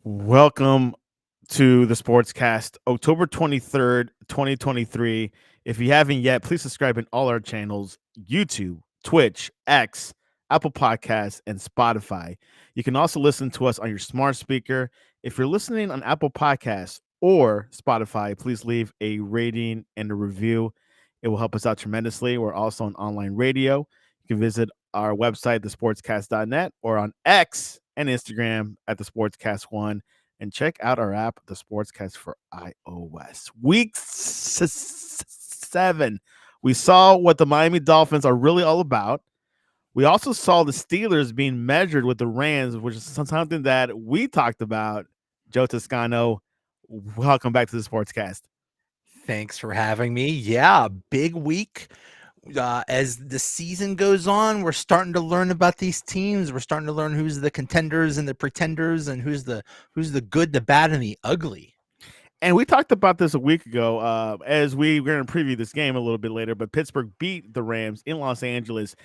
Welcome to the Sportscast, October 23rd, 2023. If you haven't yet, please subscribe in all our channels: YouTube, Twitch, X, Apple Podcasts, and Spotify. You can also listen to us on your smart speaker. If you're listening on Apple Podcasts or Spotify, please leave a rating and a review. It will help us out tremendously. We're also on online radio. You can visit our website, thesportscast.net, or on X and Instagram at the Sportscast1, and check out our app, the Sportscast for iOS. Week 7, we saw what the Miami Dolphins are really all about. We also saw the Steelers being measured with the Rams, which is something that we talked about. Joe Toscano, welcome back to the Sportscast. Thanks for having me. Yeah, big week. As the season goes on, we're starting to learn about these teams. We're starting to learn who's the contenders and the pretenders, and who's the good, the bad, and the ugly. And we talked about this a week ago as we were going to preview this game a little bit later, but Pittsburgh beat the Rams in Los Angeles.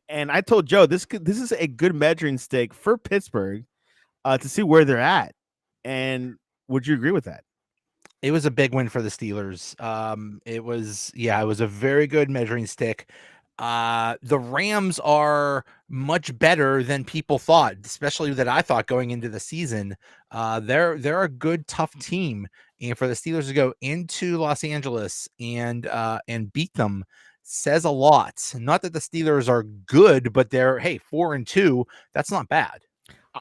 And I told Joe, this is a good measuring stick for Pittsburgh to see where they're at. And would you agree with that? It was a big win for the Steelers. It was a very good measuring stick. The Rams are much better than people thought, especially that I thought going into the season. They're a good, tough team, and for the Steelers to go into Los Angeles and beat them says a lot. Not that the Steelers are good, but they're 4-2. That's not bad.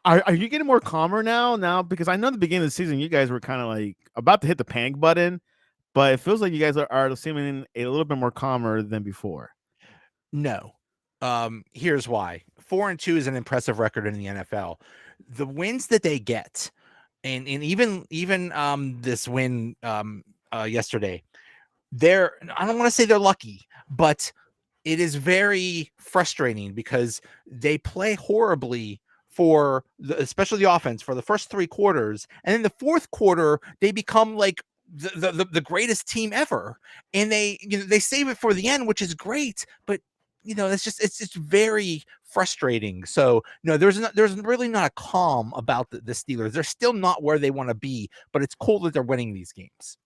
Are you getting more calmer now? Because I know at the beginning of the season, you guys were kind of like about to hit the panic button, but it feels like you guys are seeming a little bit more calmer than before. No. Here's why. 4-2 is an impressive record in the NFL. The wins that they get, and even this win yesterday, I don't want to say they're lucky, but it is very frustrating because they play horribly for especially the offense for the first 3 quarters, and in the fourth quarter they become like the greatest team ever, and they save it for the end, which is great, but it's just very frustrating. So no, there's really not a calm about the Steelers. They're still not where they want to be, but it's cool that they're winning these games.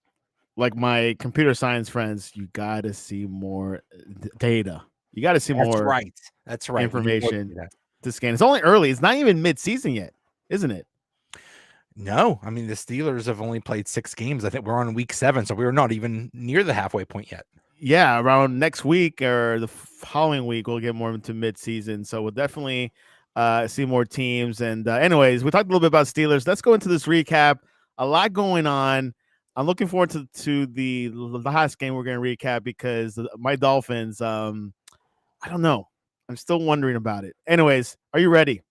Like my computer science friends, you got to see more data. You got to see That's more right. That's right. information to scan. It's only early. It's not even mid-season yet, isn't it? No, I mean, the Steelers have only played 6 games. I think we're on week 7, so we're not even near the halfway point yet. Yeah, around next week or the following week, we'll get more into mid-season. So we'll definitely see more teams. And anyways, we talked a little bit about Steelers. Let's go into this recap. A lot going on. I'm looking forward to the last game we're going to recap because my Dolphins, I don't know. I'm still wondering about it. Anyways, are you ready?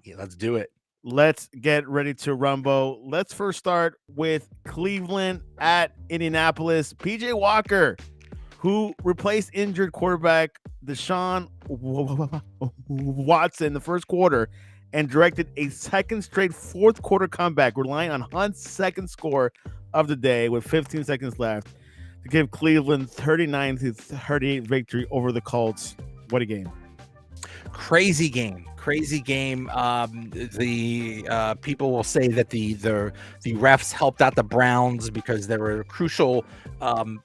Yeah, let's do it. Let's get ready to rumble. Let's first start with Cleveland at Indianapolis. PJ Walker, who replaced injured quarterback Deshaun Watson the first quarter and directed a second straight fourth quarter comeback, relying on Hunt's second score of the day with 15 seconds left to give Cleveland 39-38 victory over the Colts. What a game. Crazy game. The people will say that the refs helped out the Browns because there were crucial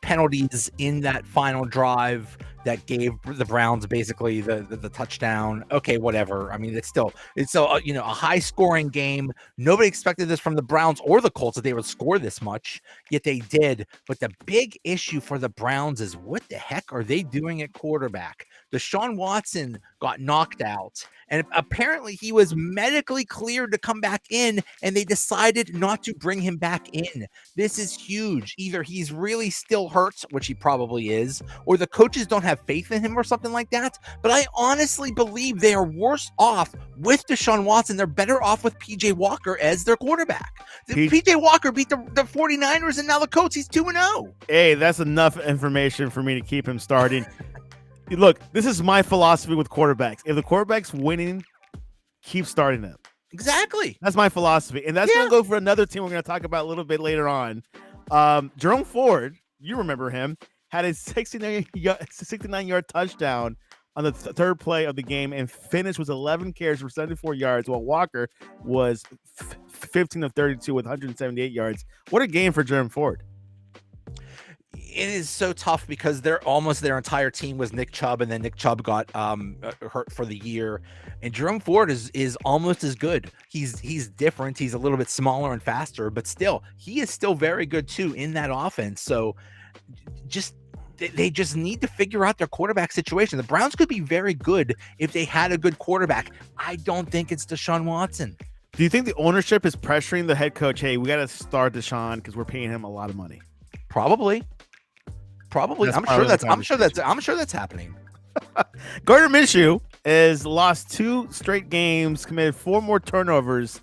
penalties in that final drive that gave the Browns basically the touchdown. Okay, whatever. I mean, it's still a high scoring game. Nobody expected this from the Browns or the Colts that they would score this much, yet they did. But the big issue for the Browns is what the heck are they doing at quarterback? Deshaun Watson got knocked out, and apparently he was medically cleared to come back in, and they decided not to bring him back in. This is huge. Either he's really still hurt, which he probably is, or the coaches don't have faith in him or something like that. But I honestly believe they are worse off with Deshaun Watson. They're better off with PJ Walker as their quarterback. PJ Walker beat the 49ers, and now the Colts, he's 2-0. Hey, that's enough information for me to keep him starting. Look, this is my philosophy with quarterbacks. If the quarterback's winning, keep starting them. Exactly. That's my philosophy. And that's going to go for another team we're going to talk about a little bit later on. Jerome Ford, you remember him, had a 69-yard touchdown on the third play of the game and finished with 11 carries for 74 yards, while Walker was 15 of 32 with 178 yards. What a game for Jerome Ford. It is so tough because their entire team was Nick Chubb, and then Nick Chubb got hurt for the year. And Jerome Ford is almost as good. He's different. He's a little bit smaller and faster, but still, he is still very good too in that offense. So they just need to figure out their quarterback situation. The Browns could be very good if they had a good quarterback. I don't think it's Deshaun Watson. Do you think the ownership is pressuring the head coach? Hey, we got to start Deshaun because we're paying him a lot of money. Probably. I'm sure that's happening. Gardner Minshew has lost 2 straight games, committed 4 more turnovers,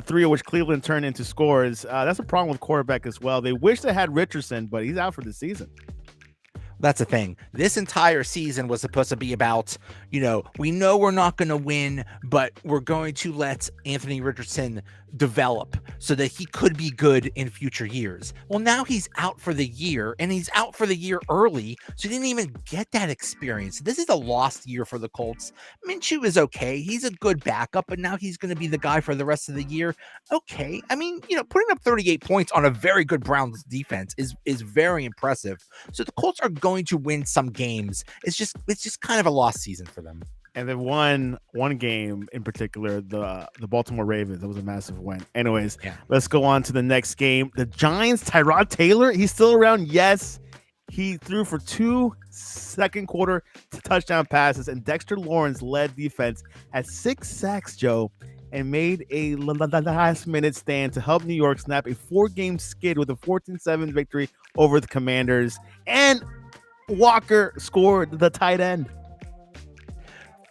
3 of which Cleveland turned into scores. That's a problem with quarterback as well. They wish they had Richardson, but he's out for the season. That's the thing. This entire season was supposed to be about, we know we're not going to win, but we're going to let Anthony Richardson develop so that he could be good in future years. Well, now he's out for the year, and he's out for the year early, so he didn't even get that experience. This is a lost year for the Colts. Minshew is okay. He's a good backup, but now he's going to be the guy for the rest of the year. Okay. I mean, putting up 38 points on a very good Browns defense is very impressive. So the Colts are going to win some games. It's just kind of a lost season for them. And then one game in particular, the Baltimore Ravens. That was a massive win. Anyways, Let's go on to the next game. The Giants, Tyrod Taylor, he's still around. Yes, he threw for 2 second quarter touchdown passes, and Dexter Lawrence led defense at 6 sacks, Joe, and made a last-minute stand to help New York snap a 4-game skid with a 14-7 victory over the Commanders. And Walker scored the tight end.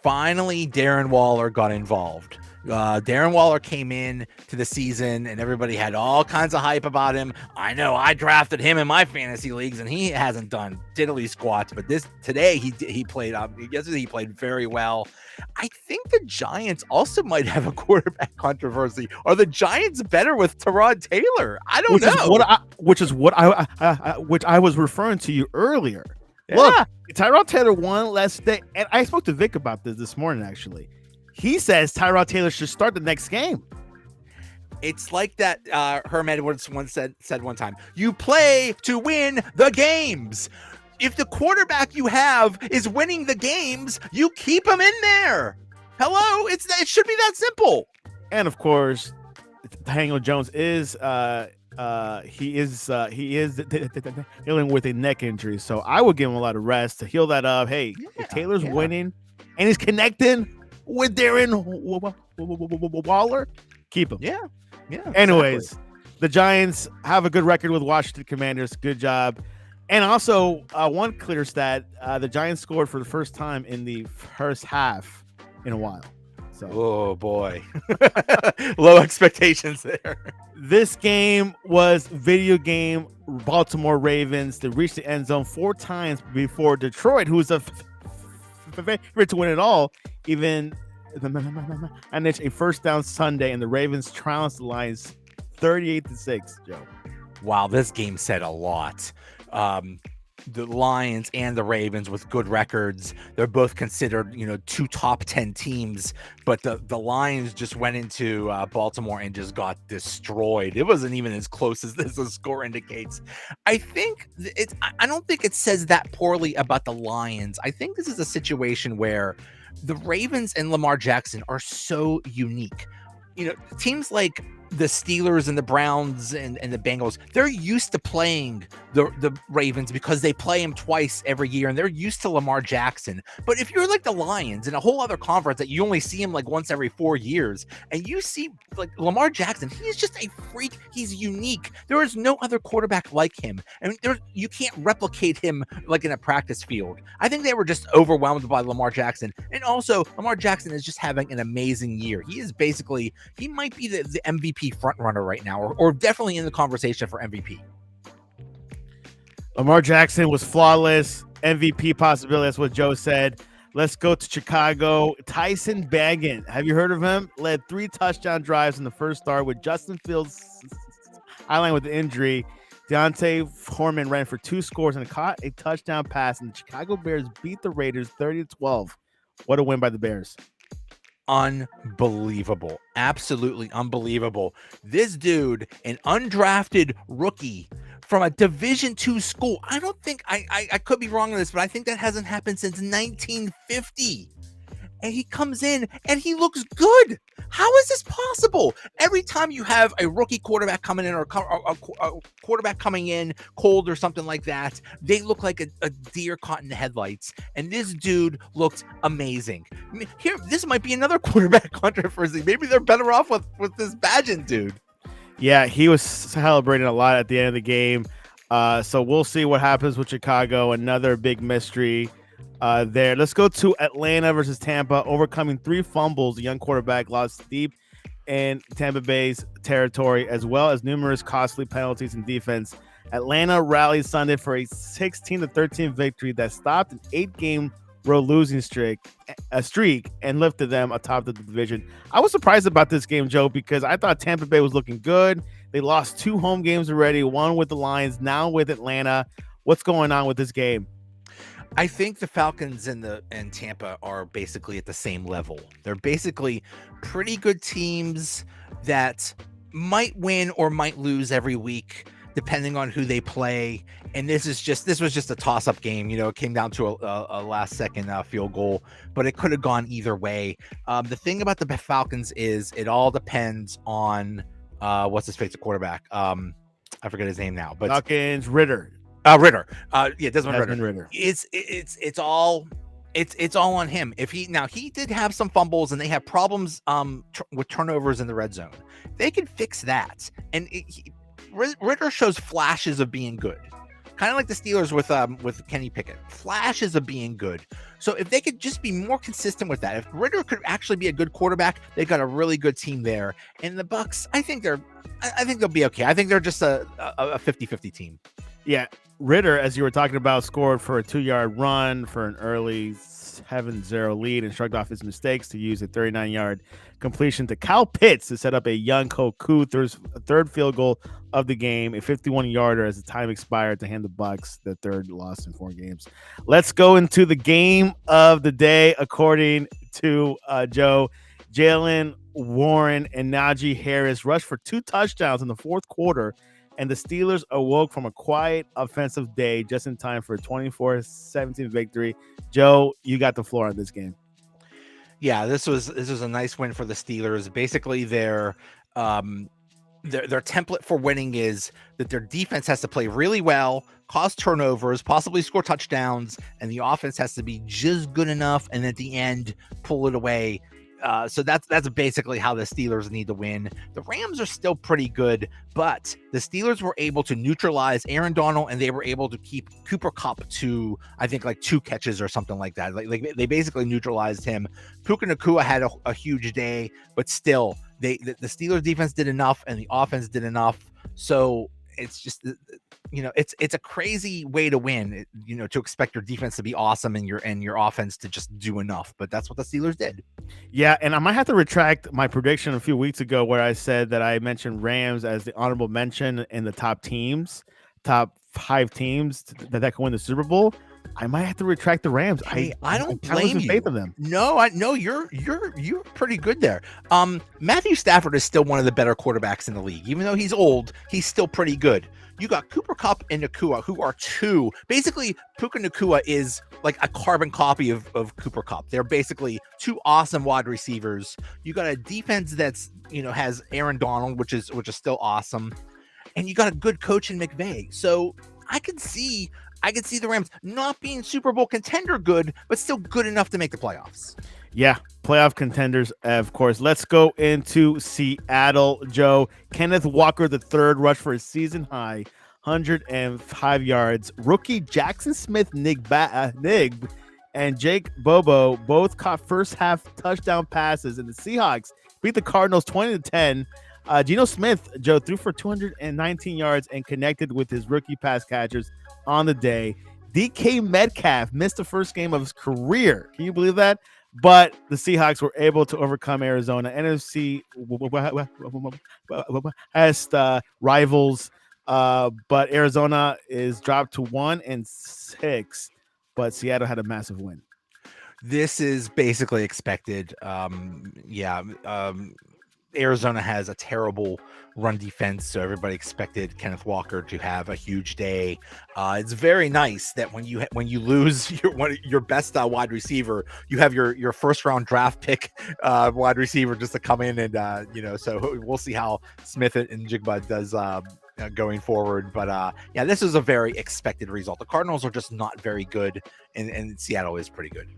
Finally, Darren Waller got involved. Darren Waller came in to the season and everybody had all kinds of hype about him. I know I drafted him in my fantasy leagues and he hasn't done diddly squats, but today he played up. Yesterday he played very well. I think the Giants also might have a quarterback controversy. Are the Giants better with Tyrod Taylor? I don't know. Which I was referring to you earlier. Yeah. Look, Tyrod Taylor won last day, and I spoke to Vic about this morning, actually. He says Tyrod Taylor should start the next game. It's like that Herm Edwards once said one time, you play to win the games. If the quarterback you have is winning the games, you keep him in there. Hello? It should be that simple. And, of course, Daniel Jones is he is dealing with a neck injury, so I would give him a lot of rest to heal that up. Hey, if Taylor's winning and he's connecting with Darren Waller, keep him. Yeah. Anyways, exactly. The Giants have a good record with Washington Commanders. Good job. And also, one clear stat: the Giants scored for the first time in the first half in a while. So, oh boy, low expectations there. This game was video game Baltimore Ravens. They reached the end zone 4 times before Detroit, who's a favorite to win it all, even managed a first down Sunday, and the Ravens trounced the Lions 38-6. Joe, wow, this game said a lot. The Lions and the Ravens with good records. They're both considered, 2 top 10 teams, but the Lions just went into Baltimore and just got destroyed. It wasn't even as close as the score indicates. I don't think it says that poorly about the Lions. I think this is a situation where the Ravens and Lamar Jackson are so unique. Teams like the Steelers and the Browns and the Bengals, they're used to playing the Ravens because they play him twice every year and they're used to Lamar Jackson. But if you're like the Lions in a whole other conference that you only see him like once every 4 years and you see like Lamar Jackson, he's just a freak. He's unique. There is no other quarterback like him. And you can't replicate him like in a practice field. I think they were just overwhelmed by Lamar Jackson. And also Lamar Jackson is just having an amazing year. He might be the MVP front runner right now, or definitely in the conversation for MVP. Lamar Jackson was flawless. MVP possibility. That's what Joe said. Let's go to Chicago. Tyson Bagent. Have you heard of him? Led 3 touchdown drives in the first start with Justin Fields' highline with the injury. Deontay Foreman ran for 2 scores and caught a touchdown pass, and the Chicago Bears beat the Raiders 30-12. What a win by the Bears. Unbelievable. Absolutely unbelievable. This dude, an undrafted rookie from a Division II school. I don't think I could be wrong on this, but I think that hasn't happened since 1950. And he comes in and he looks good. How is this possible? Every time you have a rookie quarterback coming in or a quarterback coming in cold or something like that, they look like a deer caught in the headlights. And this dude looked amazing. I mean, here, this might be another quarterback controversy. Maybe they're better off with this Badgett dude. Yeah, he was celebrating a lot at the end of the game. So we'll see what happens with Chicago. Another big mystery there. Let's go to Atlanta versus Tampa, overcoming 3 fumbles. The young quarterback lost deep in Tampa Bay's territory, as well as numerous costly penalties in defense. Atlanta rallied Sunday for a 16-13 victory that stopped an 8-game road losing streak and lifted them atop the division. I was surprised about this game, Joe, because I thought Tampa Bay was looking good. They lost 2 home games already, one with the Lions, now with Atlanta. What's going on with this game? I think the Falcons and Tampa are basically at the same level. They're basically pretty good teams that might win or might lose every week, depending on who they play. And this was just a toss-up game. You know, it came down to a last-second field goal, but it could have gone either way. The thing about the Falcons is it all depends on what's his face, the quarterback. I forget his name now, but Falcons Ritter. Ritter. Desmond Ritter. It's all on him. If he did have some fumbles and they have problems with turnovers in the red zone. They can fix that. And Ritter shows flashes of being good. Kind of like the Steelers with Kenny Pickett. Flashes of being good. So if they could just be more consistent with that, if Ritter could actually be a good quarterback, they've got a really good team there. And the Bucs, I think they'll be okay. I think they're just a 50-50 team. Yeah, Ritter, as you were talking about, scored for a 2-yard run for an early 7-0 lead and shrugged off his mistakes to use a 39-yard completion to Kyle Pitts to set up a young Koku third field goal of the game, a 51-yarder as the time expired to hand the Bucs the third loss in 4 games. Let's go into the game of the day, according to Joe. Jalen Warren and Najee Harris rushed for 2 touchdowns in the fourth quarter, and the Steelers awoke from a quiet offensive day just in time for a 24-17 victory. Joe, you got the floor on this game. Yeah, this was a nice win for the Steelers. Basically, their template for winning is that their defense has to play really well, cause turnovers, possibly score touchdowns, and the offense has to be just good enough, and at the end, pull it away. So that's basically how the Steelers need to win. The Rams are still pretty good, but the Steelers were able to neutralize Aaron Donald, and they were able to keep Cooper Kupp to, I think, like 2 catches or something like that. Like they basically neutralized him. Puka Nacua had a huge day, but still, the Steelers defense did enough, and the offense did enough. So it's just, it's a crazy way to win, to expect your defense to be awesome and your offense to just do enough. But that's what the Steelers did. Yeah, and I might have to retract my prediction a few weeks ago where I said that I mentioned Rams as the honorable mention in the top 5 teams that can win the Super Bowl. I might have to retract the Rams. I don't blame you. Faith in them. No, you're pretty good there. Matthew Stafford is still one of the better quarterbacks in the league. Even though he's old, he's still pretty good. You got Cooper Kupp and Nacua, who are 2. Basically, Puka Nacua is like a carbon copy of Cooper Kupp. They're basically 2 awesome wide receivers. You got a defense that's has Aaron Donald, which is still awesome, and you got a good coach in McVay. So I could see the Rams not being Super Bowl contender good, but still good enough to make the playoffs. Yeah, playoff contenders, of course. Let's go into Seattle, Joe. Kenneth Walker III rushed for a season high 105 yards. Rookie Jackson Smith-Njigba and Jake Bobo both caught first half touchdown passes, and the Seahawks beat the Cardinals 20-10. Geno Smith, Joe, threw for 219 yards and connected with his rookie pass catchers on the day. DK Metcalf missed the first game of his career. Can you believe that? But the Seahawks were able to overcome Arizona. NFC rivals But Arizona is dropped to 1-6, but Seattle had a massive win. This is basically expected. Arizona has a terrible run defense, so everybody expected Kenneth Walker to have a huge day. It's very nice that when you lose your best wide receiver, you have your first round draft pick wide receiver just to come in and So we'll see how Smith and Jigba does going forward. But this is a very expected result. The Cardinals are just not very good, and Seattle is pretty good.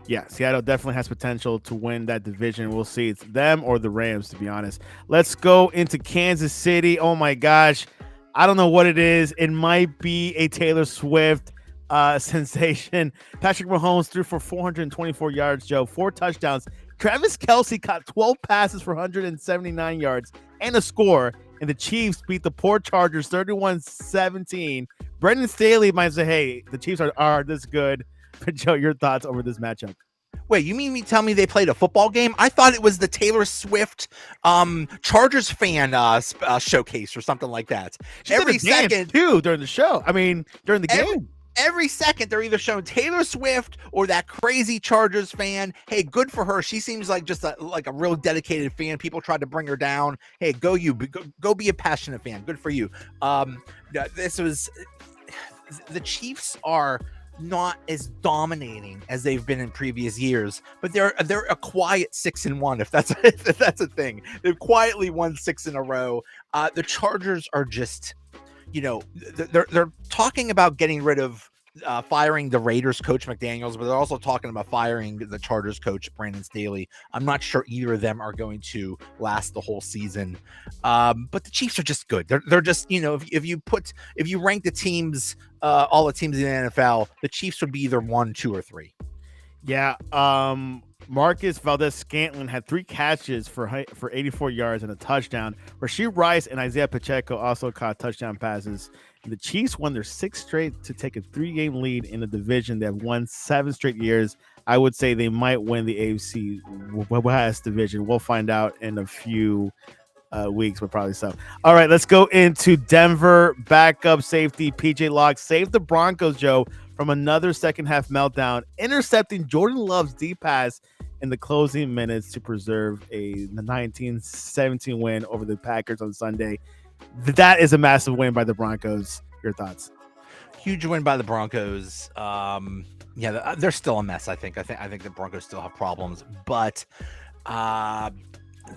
Yeah, Seattle definitely has potential to win that division. We'll see. It's them or the Rams, to be honest. Let's go into Kansas City. Oh my gosh. I don't know what it is. It might be a Taylor Swift sensation. Patrick Mahomes threw for 424 yards, Joe, 4 touchdowns. Travis Kelce caught 12 passes for 179 yards and a score. And the Chiefs beat the poor Chargers 31-17. Brendan Staley might say, hey, the Chiefs are this good. But Joe, your thoughts over this matchup? Wait, you mean tell me they played a football game? I thought it was the Taylor Swift Chargers fan showcase or something like that. Every second too during the show. I mean, during the game. Every second they're either showing Taylor Swift or that crazy Chargers fan. Hey, good for her. She seems like just a real dedicated fan. People tried to bring her down. Hey, go be a passionate fan. Good for you. This was the Chiefs are not as dominating as they've been in previous years, but they're a quiet 6-1. If that's a thing, they've quietly won 6 in a row. The Chargers are just, they're talking about getting rid of firing the Raiders coach McDaniels, but they're also talking about firing the Chargers coach Brandon Staley. I'm not sure either of them are going to last the whole season. But the Chiefs are just good. They're just, if you rank the teams, all the teams in the NFL, the Chiefs would be either 1, 2, or 3. Yeah. Marcus Valdez-Scantling had 3 catches for 84 yards and a touchdown. Rashee Rice and Isaiah Pacheco also caught touchdown passes. And the Chiefs won their 6th straight to take a 3-game lead in the division. They have won 7 straight years. I would say they might win the AFC West division. We'll find out in a few weeks, but probably so. All right, let's go into Denver. Backup safety PJ Locke saved the Broncos, Joe, from another second half meltdown, intercepting Jordan Love's deep pass in the closing minutes to preserve a 19-17 win over the Packers on Sunday. That is a massive win by the Broncos. Your thoughts? Huge win by the Broncos. They're still a mess. I think the Broncos still have problems, but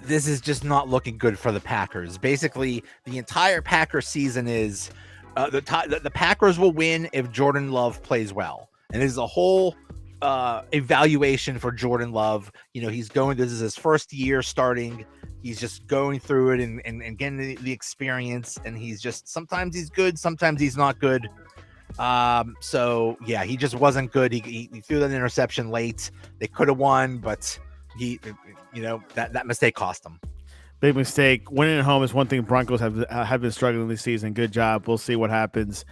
this is just not looking good for the Packers. Basically, the entire Packers season is the Packers will win if Jordan Love plays well, and there's a whole evaluation for Jordan Love. This is his first year starting. He's just going through it and getting the experience, and he's just, sometimes he's good, sometimes he's not good. He just wasn't good. He threw that interception late. They could have won, but that mistake cost them. Big mistake. Winning at home is one thing. Broncos have been struggling this season. Good job. We'll see what happens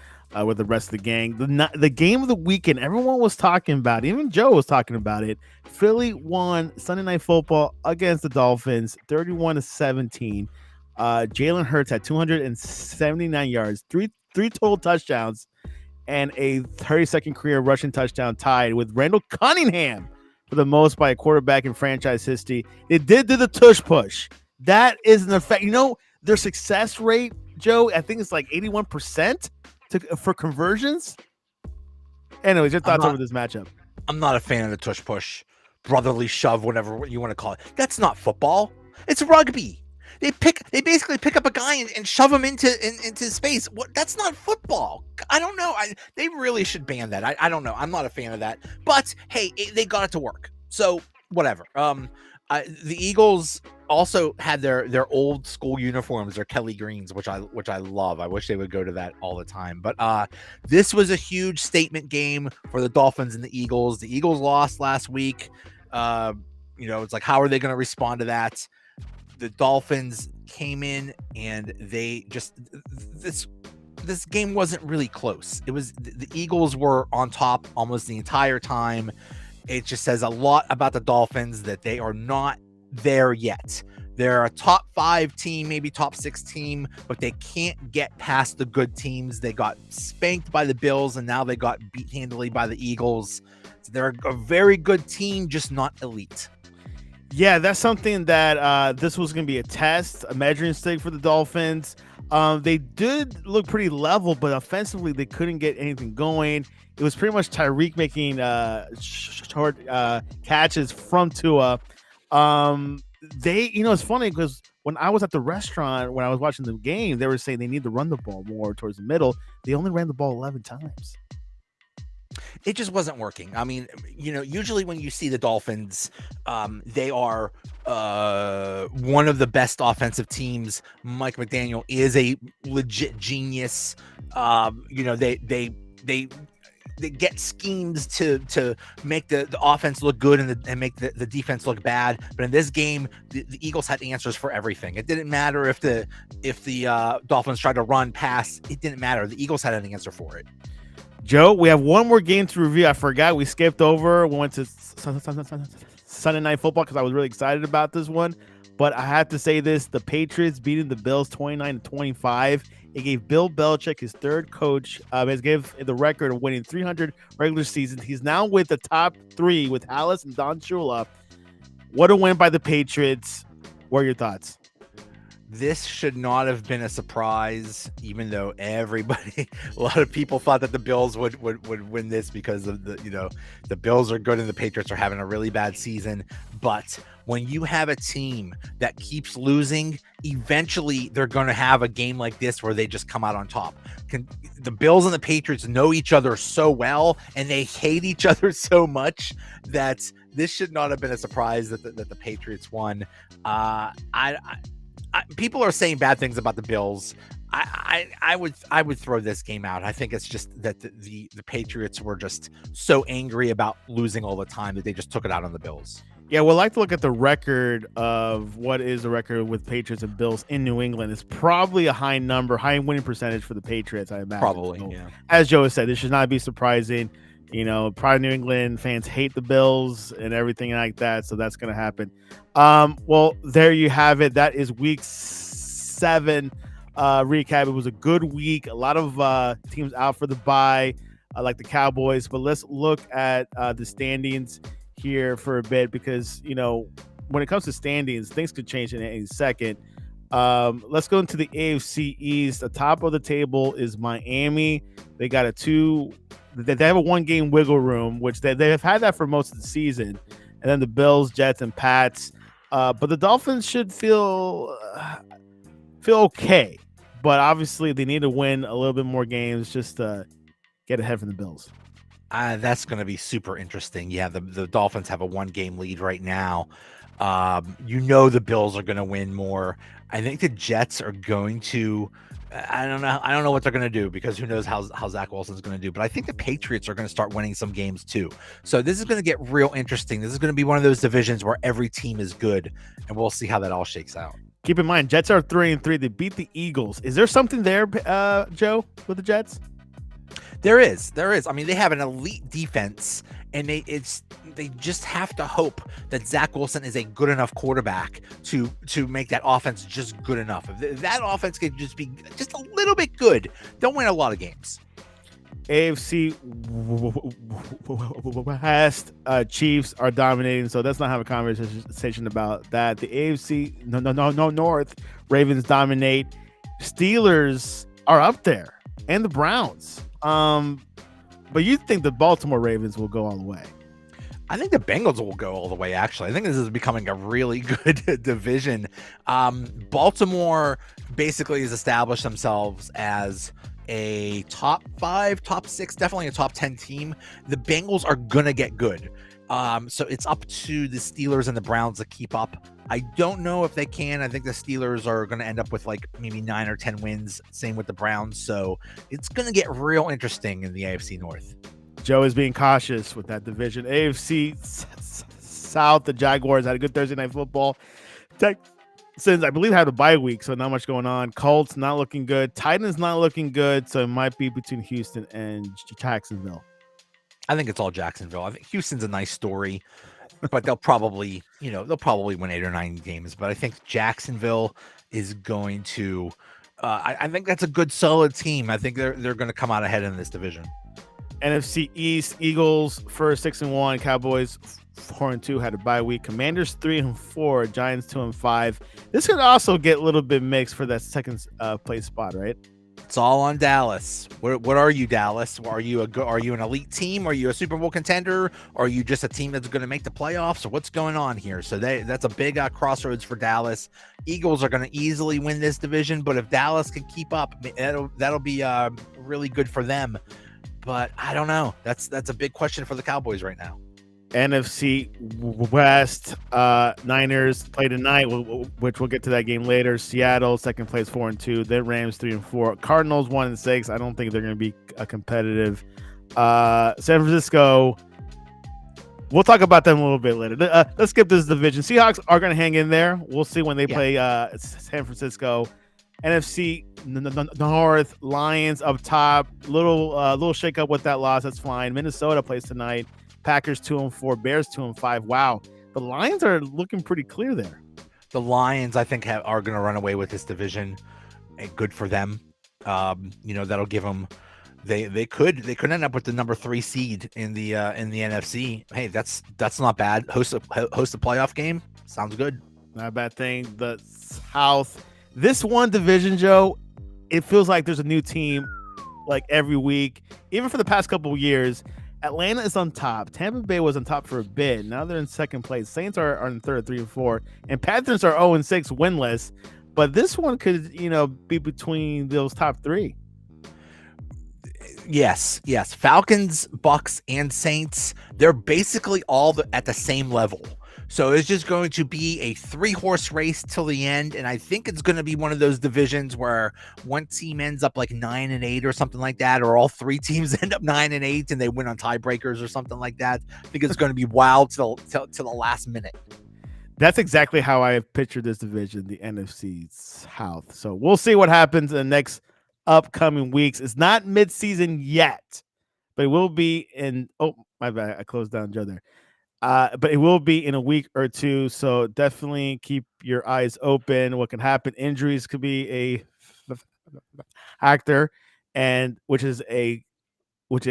with the rest of the gang. The game of the weekend, everyone was talking about it. Even Joe was talking about it. Philly won Sunday Night Football against the Dolphins, 31-17. Jalen Hurts had 279 yards, three total touchdowns, and a 32nd career rushing touchdown, tied with Randall Cunningham for the most by a quarterback in franchise history. They did do the tush push. That is an effect. Their success rate, Joe, I think it's like 81% for conversions. Anyways, your thoughts over this matchup? I'm not a fan of the tush push, brotherly shove, whatever you want to call it. That's not football. It's rugby. They basically pick up a guy and shove him into space. What? That's not football. I don't know. They really should ban that. I don't know. I'm not a fan of that. But hey, they got it to work. So whatever. The Eagles also had their old school uniforms, their Kelly Greens, which I love. I wish they would go to that all the time. But this was a huge statement game for the Dolphins and the Eagles. The Eagles lost last week. It's like, how are they going to respond to that? The Dolphins came in and they just, this game wasn't really close. It was, the Eagles were on top almost the entire time. It just says a lot about the Dolphins that they are not there yet. They're a top 5 team, maybe top 6 team, but they can't get past the good teams. They got spanked by the Bills, and now they got beat handily by the Eagles. So they're a very good team, just not elite. Yeah, that's something that this was going to be a test, a measuring stick for the Dolphins. They did look pretty level, but offensively they couldn't get anything going. It was pretty much Tyreek making short catches from Tua. It's funny because when I was at the restaurant, when I was watching the game, they were saying they need to run the ball more towards the middle. They only ran the ball 11 times. It just wasn't working. I mean, usually when you see the Dolphins, they are one of the best offensive teams. Mike McDaniel is a legit genius. They get schemes to make the offense look good and make the defense look bad. But in this game, the Eagles had answers for everything. It didn't matter if the Dolphins tried to run, pass. It didn't matter. The Eagles had an answer for it. Joe, we have one more game to review. I forgot we skipped over. We went to Sunday Night Football because I was really excited about this one. But I have to say this: the Patriots beating the Bills 29-25. It gave Bill Belichick his third coach. It gave the record of winning 300 regular seasons. He's now with the top 3 with Hallis and Don Shula. What a win by the Patriots. What are your thoughts? This should not have been a surprise, even though a lot of people thought that the Bills would win this because of the Bills are good and the Patriots are having a really bad season. But when you have a team that keeps losing, eventually they're going to have a game like this where they just come out on top. The Bills and the Patriots know each other so well, and they hate each other so much that this should not have been a surprise that the Patriots won. People are saying bad things about the Bills. I would throw this game out. I think it's just that the Patriots were just so angry about losing all the time that they just took it out on the Bills. Yeah, we'll like to look at the record of what is the record with Patriots and Bills in New England. It's probably a high winning percentage for the Patriots, I imagine. Probably, so, yeah. As Joe said, this should not be surprising. Probably New England fans hate the Bills and everything like that, so that's going to happen. Well, there you have it. That is week 7 recap. It was a good week. A lot of teams out for the bye, like the Cowboys. But let's look at the standings here for a bit because, when it comes to standings, things could change in any second. Let's go into the AFC East. The top of the table is Miami. They got they have a 1-game wiggle room, which they have had that for most of the season. And then the Bills, Jets, and Pats. But the Dolphins should feel okay. But obviously, they need to win a little bit more games just to get ahead from the Bills. That's going to be super interesting. Yeah, the Dolphins have a 1-game lead right now. The Bills are going to win more. I think the Jets are going to. I don't know what they're going to do because who knows how Zach Wilson's going to do. But I think the Patriots are going to start winning some games too. So this is going to get real interesting. This is going to be one of those divisions where every team is good, and we'll see how that all shakes out. Keep in mind, Jets are 3-3. They beat the Eagles. Is there something there, Joe, with the Jets? There is. I mean, they have an elite defense, and they just have to hope that Zach Wilson is a good enough quarterback to make that offense just good enough. If that offense could just be just a little bit good, they'll win a lot of games. AFC West Chiefs are dominating, so let's not have a conversation about that. The AFC North Ravens dominate. Steelers are up there, and the Browns. But you think the Baltimore Ravens will go all the way? I think the Bengals will go all the way, actually. I think this is becoming a really good division. Baltimore basically has established themselves as a top 5, top 6, definitely a top 10 team. The Bengals are going to get good. So it's up to the Steelers and the Browns to keep up. I don't know if they can. I think the Steelers are going to end up with like maybe 9 or 10 wins. Same with the Browns. So it's going to get real interesting in the AFC North. Joe is being cautious with that division. AFC South, the Jaguars had a good Thursday Night Football. Texans, I believe, had a bye week, so not much going on. Colts not looking good. Titans not looking good, so it might be between Houston and Jacksonville. I think it's all Jacksonville. I think Houston's a nice story. but they'll probably, they'll probably win 8 or 9 games. But I think Jacksonville is going to. I think that's a good, solid team. I think they're going to come out ahead in this division. NFC East, Eagles first 6-1, Cowboys 4-2 had a bye week. Commanders 3-4, Giants 2-5. This could also get a little bit mixed for that second place spot, right? It's all on Dallas. What are you, Dallas? Are you an elite team? Are you a Super Bowl contender? Or are you just a team that's going to make the playoffs? Or what's going on here? So that's a big crossroads for Dallas. Eagles are going to easily win this division, but if Dallas can keep up, that'll be really good for them. But I don't know. That's a big question for the Cowboys right now. NFC West, Niners play tonight, which we'll get to that game later. Seattle, second place, 4-2. Then Rams, 3-4. Cardinals, 1-6. I don't think they're going to be competitive. San Francisco, we'll talk about them a little bit later. Let's skip this division. Seahawks are going to hang in there. We'll see when they play San Francisco. NFC North, Lions up top. Little shake up with that loss. That's fine. Minnesota plays tonight. Packers 2-4, Bears 2-5. Wow, the Lions are looking pretty clear there. The Lions, I think, are going to run away with this division. And good for them. That'll give them. They could end up with the number 3 seed in the NFC. Hey, that's not bad. Host a playoff game. Sounds good. Not a bad thing. The South, this one division, Joe, it feels like there's a new team like every week. Even for the past couple of years. Atlanta is on top. Tampa Bay was on top for a bit. Now they're in second place. Saints are in third, 3-4, and Panthers are 0-6, winless. But this one could, be between those top 3. Yes. Falcons, Bucks, and Saints. They're basically all at the same level. So it's just going to be a 3-horse race till the end. And I think it's going to be one of those divisions where one team ends up like 9-8 or something like that, or all 3 teams end up 9-8 and they win on tiebreakers or something like that. I think it's going to be wild till the last minute. That's exactly how I have pictured this division, the NFC South. So we'll see what happens in the next upcoming weeks. It's not midseason yet, but it will be in. Oh, my bad. I closed down Joe there. But it will be in a week or two, so definitely keep your eyes open. What can happen? Injuries could be a factor, and which is a huge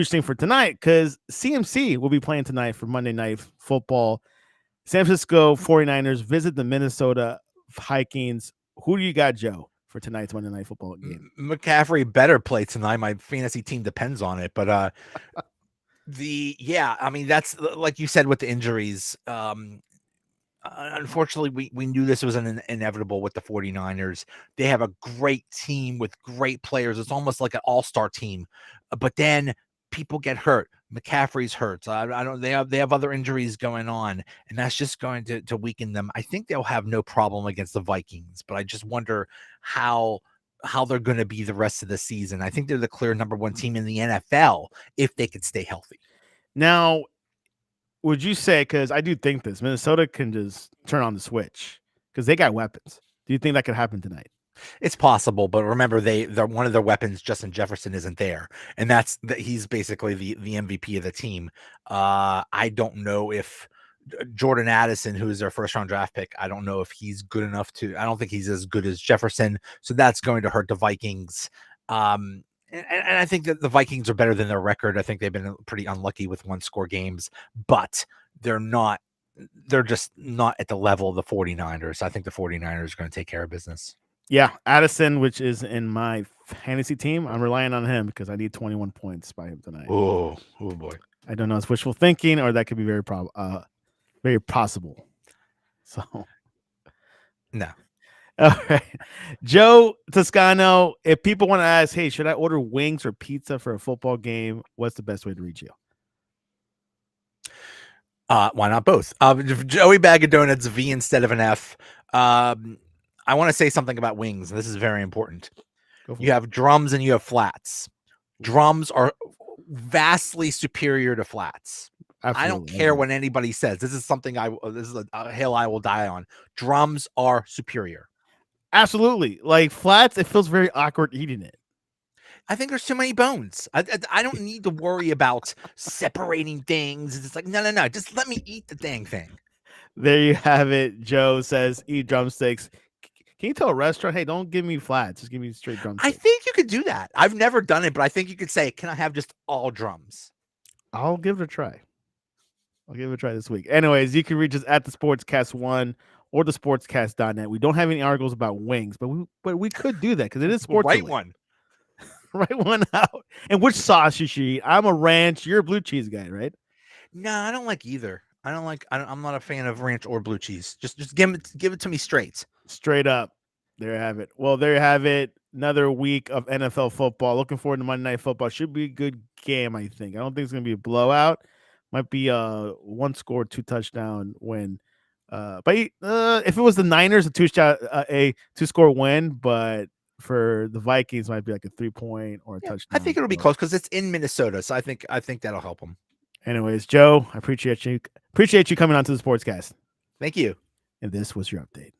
thing for tonight because CMC will be playing tonight for Monday Night Football. San Francisco 49ers visit the Minnesota Vikings. Who do you got, Joe, for tonight's Monday Night Football game? McCaffrey better play tonight. My fantasy team depends on it, but that's like you said with the injuries. Unfortunately, we knew this was an inevitable with the 49ers. They have a great team with great players. It's almost like an all-star team, but then people get hurt. McCaffrey's hurt. I don't. They have other injuries going on, and that's just going to weaken them. I think they'll have no problem against the Vikings, but I just wonder how they're going to be the rest of the season. I think they're the clear number 1 team in the NFL if they could stay healthy. Now, would you say, because I do think this, Minnesota can just turn on the switch because they got weapons. Do you think that could happen tonight? It's possible, but remember, they're one of their weapons, Justin Jefferson, isn't there, and he's basically the MVP of the team. I don't know if Jordan Addison, who is their first-round draft pick, I don't know if he's good enough to. I don't think he's as good as Jefferson, so that's going to hurt the Vikings. And I think that the Vikings are better than their record. I think they've been pretty unlucky with 1-score games, but they're just not at the level of the 49ers. I think the 49ers are going to take care of business. Yeah, Addison, which is in my fantasy team, I'm relying on him because I need 21 points by him tonight. Oh boy. I don't know. It's wishful thinking, or that could be very possible. So, no. All right. Joe Toscano, if people want to ask, hey, should I order wings or pizza for a football game? What's the best way to reach you? Why not both? Joey Bag of Donuts, V instead of an F. I want to say something about wings, and this is very important. You have drums and you have flats. Drums are vastly superior to flats. Absolutely. I don't care what anybody says. This is something this is a hill I will die on. Drums are superior. Absolutely. Like flats, it feels very awkward eating it. I think there's too many bones. I don't need to worry about separating things. It's like, no. Just let me eat the dang thing. There you have it. Joe says, eat drumsticks. Can you tell a restaurant, hey, don't give me flats, just give me straight I drumsticks? think you could do that. I've never done it, but I think you could say, can I have just all drums? I'll give it a try. I'll give it a try this week. Anyways, you can reach us at the Sportscast1 or the sportscast.net. We don't have any articles about wings, but we could do that because it is sports. Right one. Write one out. And which sauce you should eat? I'm a ranch. You're a blue cheese guy, right? No, I don't like either. I'm not a fan of ranch or blue cheese. Just give it to me straight. Straight up. There you have it. Well, there you have it. Another week of NFL football. Looking forward to Monday Night Football. Should be a good game, I think. I don't think it's going to be a blowout. Might be a 1-score, 2-touchdown win. But if it was the Niners, a 2-score win. But for the Vikings, might be like a 3-point or a touchdown. I think it'll be close because it's in Minnesota, so I think that'll help them. Anyways, Joe, I appreciate you. Appreciate you coming on to the Sportscast. Thank you. And this was your update.